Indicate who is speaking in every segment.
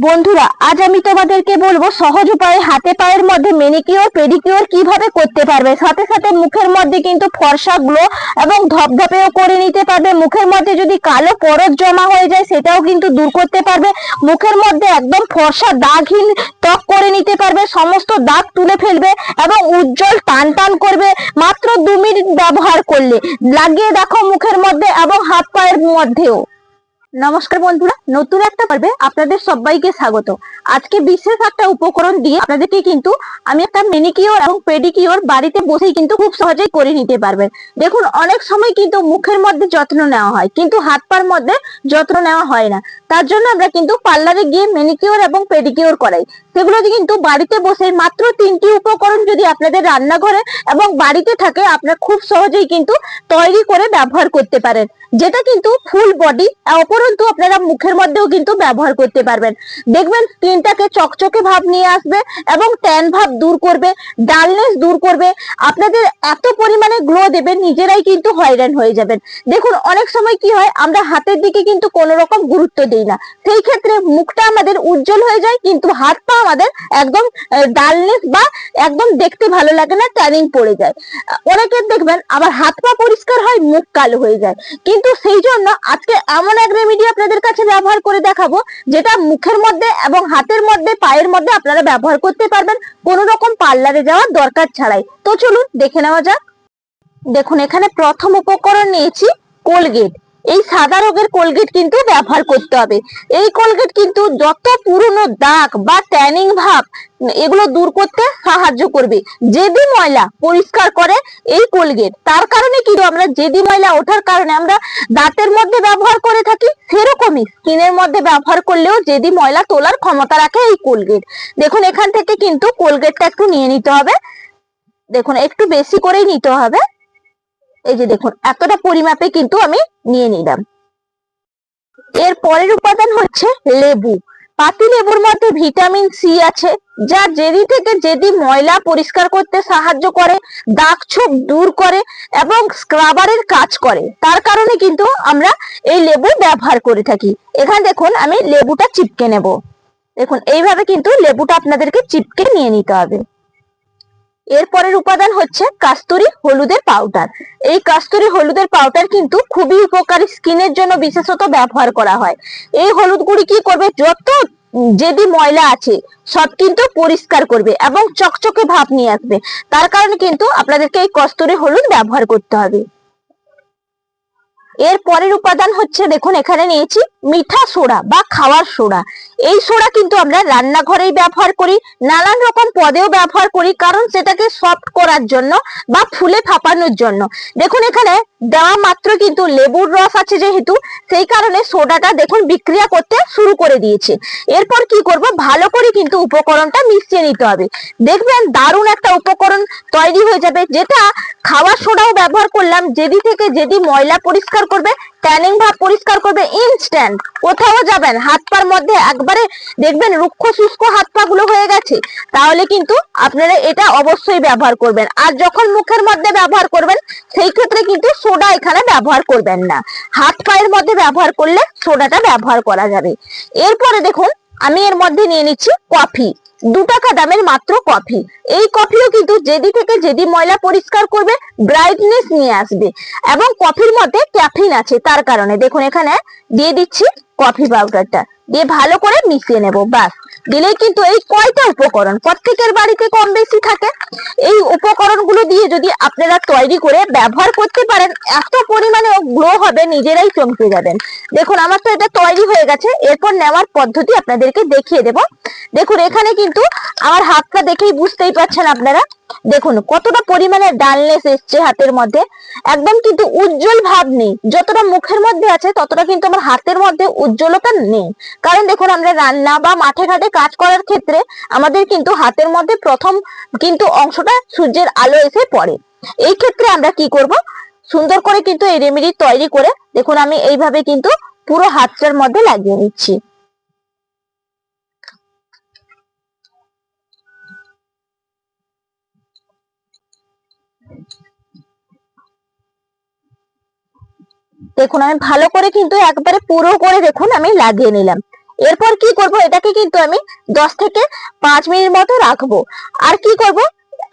Speaker 1: বন্ধুরা, আজ আমি তোমাদেরকে বলবো সহজ উপায়ে হাতে পায়ের মধ্যে ম্যানিকিওর পেডিকিওর কিভাবে করতে পারবে। সাথে সাথে মুখের মধ্যে কিন্তু ফর্সা গ্লো এবং ধপধপেও করে নিতে পারবে। মুখের মধ্যে যদি কালো পরত জমা হয়ে যায় সেটাও কিন্তু দূর করতে পারবে। মুখের মধ্যে একদম ফর্সা দাগহীন ত্বক করে নিতে পারবে, সমস্ত দাগ তুলে ফেলবে এবং উজ্জ্বল টান টান করবে মাত্র 2 মিনিট ব্যবহার করলে। লাগিয়ে দেখো মুখের মধ্যে এবং হাত পায়ের মধ্যেও। নমস্কার বন্ধুরা, নতুন একটা পর্বে আপনাদের সবাইকে স্বাগত। আজকে বিশেষ একটা উপকরণ দিয়ে আপনাদেরকে কিন্তু আমি একটা ম্যানিকিওর এবং পেডিকিওর বাড়িতে বসেই কিন্তু খুব সহজেই করে নিতে পারবেন। দেখুন, অনেক সময় কিন্তু মুখের মধ্যে যত্ন নেওয়া হয় কিন্তু হাত পার মধ্যে যত্ন নেওয়া হয় না। তার জন্য আমরা কিন্তু পার্লারে গিয়ে ম্যানিকিওর এবং পেডিকিওর করাই। সেগুলো কিন্তু বাড়িতে বসে মাত্র 3টি উপকরণ যদি আপনাদের রান্নাঘরে এবং বাড়িতে থাকে, আপনারা খুব সহজেই কিন্তু তৈরি করে ব্যবহার করতে পারেন, যেটা কিন্তু ফুল বডি উপরন্তু আপনারা মুখের মধ্যেও কিন্তু ব্যবহার করতে পারবেন। দেখবেন স্কিনটাকে চকচকে ভাব নিয়ে আসবে এবং ট্যান ভাব দূর করবে, ডালনেস দূর করবে, আপনাদের এত পরিমাণে গ্লো দেবে নিজেরাই কিন্তু হয়রান হয়ে যাবেন। দেখুন, অনেক সময় কি হয়, আমরা হাতের দিকে কিন্তু কোনো রকম গুরুত্ব দিই না, সেই ক্ষেত্রে মুখটা আমাদের উজ্জ্বল হয়ে যায় কিন্তু হাত পা আমাদের একদম ডালনেস বা একদম দেখতে ভালো লাগে না, ট্যানিং পড়ে যায়। অনেকের দেখবেন আবার হাত পা পরিষ্কার হয়, মুখ কালো হয়ে যায়। কিন্তু সেই জন্য আজকে এমন এক রেমেডি আপনাদের কাছে ব্যবহার করে দেখাবো, যেটা মুখের মধ্যে এবং হাতের মধ্যে পায়ের মধ্যে আপনারা ব্যবহার করতে পারবেন কোনো রকম পার্লারে যাওয়ার দরকার ছাড়াই। তো চলুন দেখে নেওয়া যাক। দেখুন, এখানে প্রথম উপকরণ নিয়েছি কোলগেট। এই সাদা রঙের কোলগেট কিন্তু ব্যবহার করতে হবে। এই কোলগেট কিন্তু যত পুরনো দাগ বা ট্যানিং ভাব এগুলো দূর করতে সাহায্য করবে। জেদি ময়লা পরিষ্কার করে এই কোলগেট। তার কারণে কিন্তু আমরা জেদি ময়লা ওঠার কারণে আমরা দাঁতের মধ্যে ব্যবহার করে থাকি, সেরকমই স্কিনের মধ্যে ব্যবহার করলেও জেদি ময়লা তোলার ক্ষমতা রাখে এই কোলগেট। দেখুন, এখান থেকে কিন্তু কোলগেটটা একটু নিয়ে নিতে হবে। দেখুন, একটু বেশি করেই নিতে হবে। এই যে দেখুন, এতটা পরিমাপে কিন্তু আমি নিয়ে নিলাম। এর পরের উপাদান হচ্ছে লেবু। পাতি লেবুর মধ্যে ভিটামিন সি আছে, যা জেদি থেকে জেদি ময়লা পরিষ্কার করতে সাহায্য করে, দাগ ছোপ দূর করে এবং স্ক্রাবারের কাজ করে। তার কারণে কিন্তু আমরা এই লেবু ব্যবহার করে থাকি। এখানে দেখুন, আমি লেবুটা চিপকে নেব। দেখুন, এইভাবে কিন্তু লেবুটা আপনাদেরকে চিপকে নিয়ে নিতে হবে। এরপরের উপাদান হচ্ছে কাস্তুরি হলুদের পাউডার। এই কাস্তুরি হলুদের পাউডার কিন্তু খুবই উপকারী, স্কিনের জন্য বিশেষত ব্যবহার করা হয়। এই হলুদ গুঁড়ি কি করবে, যত জেদি ময়লা আছে সব কিন্তু পরিষ্কার করবে এবং চকচকে ভাব নিয়ে আসবে। তার কারণে কিন্তু আপনাদেরকে এই কস্তুরি হলুদ ব্যবহার করতে হবে। এর পরের উপাদান হচ্ছে, দেখুন এখানে নিয়েছি মিঠা সোডা বা খাওয়ার সোডা। এই সোডা কিন্তু আমরা রান্নাঘরেই ব্যবহার করি, নানান রকম পদেও ব্যবহার করি, কারণ সেটাকে সফট করার জন্য বা ফুলে ফাঁপানোর জন্য। দেখুন, এখানে দেওয়া মাত্র কিন্তু লেবুর রস আছে যেহেতু, সেই কারণে সোডাটা দেখুন বিক্রিয়া করতে শুরু করে দিয়েছে। এরপর কি করব, ভালো করে কিন্তু উপকরণটা মিশিয়ে নিতে হবে। দেখবেন দারুণ একটা উপকরণ তৈরি হয়ে যাবে, যেটা খাওয়ার সোডাও ব্যবহার করলাম, জেদি থেকে জেদি ময়লা পরিষ্কার করবে, ট্যানিং ভাব পরিষ্কার করবে ইনস্ট্যান্ট। কোথাও যাবেন, হাত পার মধ্যে একবারে দেখবেন রুক্ষ শুষ্ক হাত পা গুলো হয়ে গেছে, তাহলে কিন্তু আপনারা এটা অবশ্যই ব্যবহার করবেন। আর যখন মুখের মধ্যে ব্যবহার করবেন সেই ক্ষেত্রে কিন্তু সোডা এখানে ব্যবহার করবেন না, হাত পায়ের মধ্যে ব্যবহার করলে সোডাটা ব্যবহার করা যাবে। এরপরে দেখুন, আমি এর মধ্যে নিয়ে নিচ্ছি কফি। 2 টাকা দামের মাত্র কফি। এই কফিও কিন্তু জেদি থেকে জেদি ময়লা পরিষ্কার করবে, ব্রাইটনেস নিয়ে আসবে এবং কফির মধ্যে ক্যাফিন আছে। তার কারণে দেখুন, এখানে দিয়ে দিচ্ছি কফি পাউডারটা, দিয়ে ভালো করে মিশিয়ে নেব। বাস, দিলেই কিন্তু এই কয়টা উপকরণ প্রত্যেকের বাড়িতে কম বেশি থাকে। এই উপকরণগুলো দিয়ে যদি আপনারা তৈরি করে ব্যবহার করতে পারেন, এত পরিমাণে গ্লো হবে, নিজেরাই চমকে যাবেন। দেখুন, আমার তো এটা তৈরি হয়ে গেছে। এরপর নেওয়ার পদ্ধতি আপনাদেরকে দেখিয়ে দেব। দেখুন, এখানে কিন্তু আমার হাতটা দেখেই বুঝতেই পারছেন আপনারা, দেখুন কতটা পরিমাণে ডালনেস এসছে হাতের মধ্যে, একদম কিন্তু উজ্জ্বল ভাব নেই। যতটা মুখের মধ্যে আছে ততটা কিন্তু আমার হাতের মধ্যে উজ্জ্বলতা নেই। কারণ দেখুন, আমরা রান্না বা মাঠে ঘাটে কাজ করার ক্ষেত্রে আমাদের কিন্তু হাতের মধ্যে প্রথম কিন্তু অংশটা সূর্যের আলো এসে পড়ে। এই ক্ষেত্রে আমরা কি করব, সুন্দর করে কিন্তু এই রেমেডি তৈরি করে দেখুন আমি এইভাবে কিন্তু পুরো হাতটার মধ্যে লাগিয়ে নিচ্ছি। দেখুন, আমি ভালো করে কিন্তু একবারে পুরো করে দেখুন আমি লাগিয়ে নিলাম। এরপর কি করব, এটাকে কিন্তু আমি 10 থেকে 5 মিনিট মতো রাখবো। আর কি করব,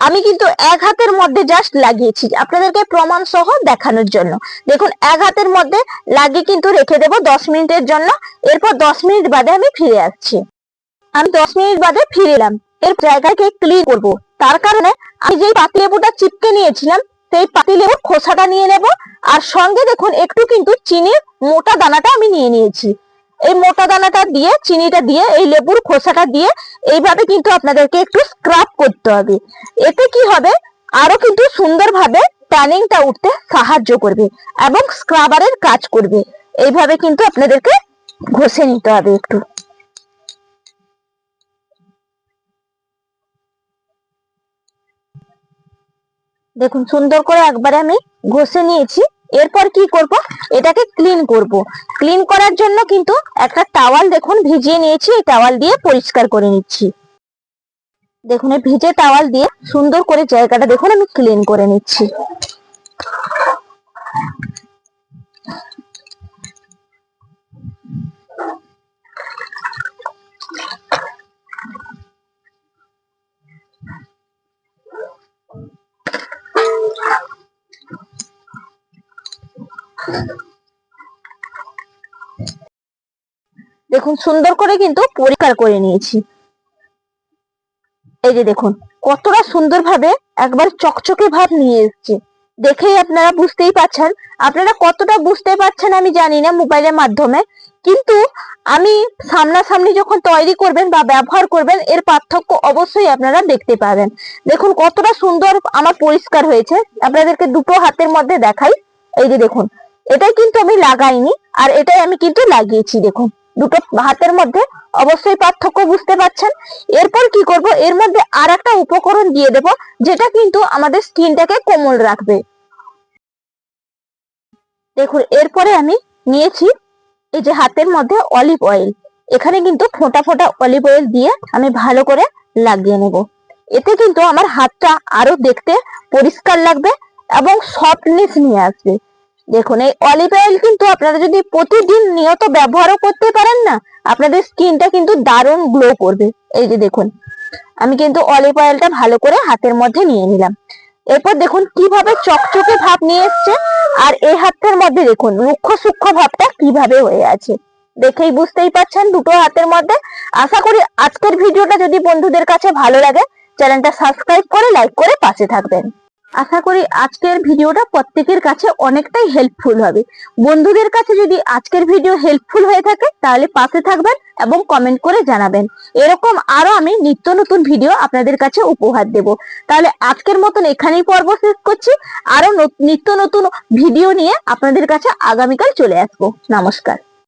Speaker 1: আমি কিন্তু এক হাতের মধ্যে জাস্ট লাগিয়েছি আপনাদেরকে প্রমাণ সহ দেখানোর জন্য। দেখুন এক হাতের মধ্যে লাগিয়ে কিন্তু রেখে দেব 10 মিনিটের জন্য। এরপর 10 মিনিট বাদে আমি ফিরে আসছি। আমি 10 মিনিট বাদে ফিরে এলাম। এর জায়গাকে ক্লিন করব, তার কারণে আমি যেই পাতিলেবুটা চিপকে নিয়েছিলাম সেই পাতিলেবুর খোসাটা নিয়ে নেব। আর সঙ্গে দেখুন একটু কিন্তু চিনির মোটা দানাটা আমি নিয়ে নিয়েছি। এই মোটা দানাটা দিয়ে, চিনিটা দিয়ে, এই লেবুর খোসাটা দিয়ে এইভাবে কিন্তু আপনাদেরকে একটু স্ক্রাব করতে হবে। এতে কি হবে, আরো কিন্তু সুন্দরভাবে ট্যানিংটা উঠতে সাহায্য করবে এবং স্ক্রাবারের কাজ করবে। এইভাবে কিন্তু আপনাদেরকে ঘষে নিতে হবে একটু। দেখুন সুন্দর করে একবারে আমি ঘষে নিয়েছি। এরপর কি করব, এটাকে ক্লিন করব। ক্লিন করার জন্য কিন্তু একটা টাওয়াল দেখুন ভিজিয়ে নিয়েছি, এই টাওয়াল দিয়ে পরিষ্কার করে নিচ্ছি। দেখুন এই ভিজে টাওয়াল দিয়ে সুন্দর করে জায়গাটা দেখুন আমি ক্লিন করে নিচ্ছি। দেখুন সুন্দর করে কিন্তু পরিষ্কার করে নিয়েছি। এই যে দেখুন কতটা সুন্দরভাবে একবার চকচকে ভাব নিয়ে এসেছে। দেখেই আপনারা বুঝতেই পারছেন। আপনারা কতটা বুঝতে পারছেন আমি জানি না মোবাইলের মাধ্যমে, কিন্তু আমি সামনাসামনি যখন তৈরি করবেন বা ব্যবহার করবেন এর পার্থক্য অবশ্যই আপনারা দেখতে পাবেন। দেখুন কতটা সুন্দর আমার পরিষ্কার হয়েছে। আপনাদেরকে দুটো হাতের মধ্যে দেখাই। এই যে দেখুন এটাই কিন্তু আমি লাগাইনি, আর এটাই আমি কিন্তু লাগিয়েছি। দেখুন দুটো হাতের মধ্যে অবশ্যই পার্থক্য বুঝতে পারছেন। এরপর কি করব, এর মধ্যে আর একটা উপকরণ দিয়ে দেব যেটা কিন্তু আমাদের স্কিনটাকে কোমল রাখবে। দেখুন এরপরে আমি নিয়েছি এই যে হাতের মধ্যে অলিভ অয়েল। এখানে কিন্তু ফোঁটা ফোঁটা অলিভ অয়েল দিয়ে আমি ভালো করে লাগিয়ে নেব। এতে কিন্তু আমার হাতটা আরো দেখতে পরিষ্কার লাগবে এবং সফটনেস নিয়ে আসবে। দেখুন এই অলিভ অয়েল কিন্তু আপনারা যদি প্রতিদিন নিয়ত ব্যবহারও করতে পারেন না, আপনাদের স্কিনটা কিন্তু দারুণ গ্লো করবে। এই যে দেখুন আমি কিন্তু অলিভ অয়েলটা ভালো করে হাতের মধ্যে নিয়ে নিলাম। এরপর দেখুন কিভাবে চকচকে ভাব নিয়ে এসছে, আর এই হাতের মধ্যে দেখুন রুক্ষ সূক্ষ্ম ভাবটা কিভাবে হয়ে আছে। দেখেই বুঝতেই পারছেন দুটো হাতের মধ্যে। আশা করি আজকের ভিডিওটা যদি বন্ধুদের কাছে ভালো লাগে চ্যানেলটা সাবস্ক্রাইব করে লাইক করে পাশে থাকবেন। আশা করি আজকের ভিডিওটা প্রত্যেকের কাছে অনেকটাই হেল্পফুল হবে। বন্ধুদের কাছে যদি আজকের ভিডিও হেল্পফুল হয়ে থাকে তাহলে পাশে থাকবেন এবং কমেন্ট করে জানাবেন। এরকম আরো আমি নিত্য নতুন ভিডিও আপনাদের কাছে উপহার দেব। তাহলে আজকের মতন এখানেই পর্ব শেষ করছি। আরো নিত্য নতুন ভিডিও নিয়ে আপনাদের কাছে আগামীকাল চলে আসবো। নমস্কার।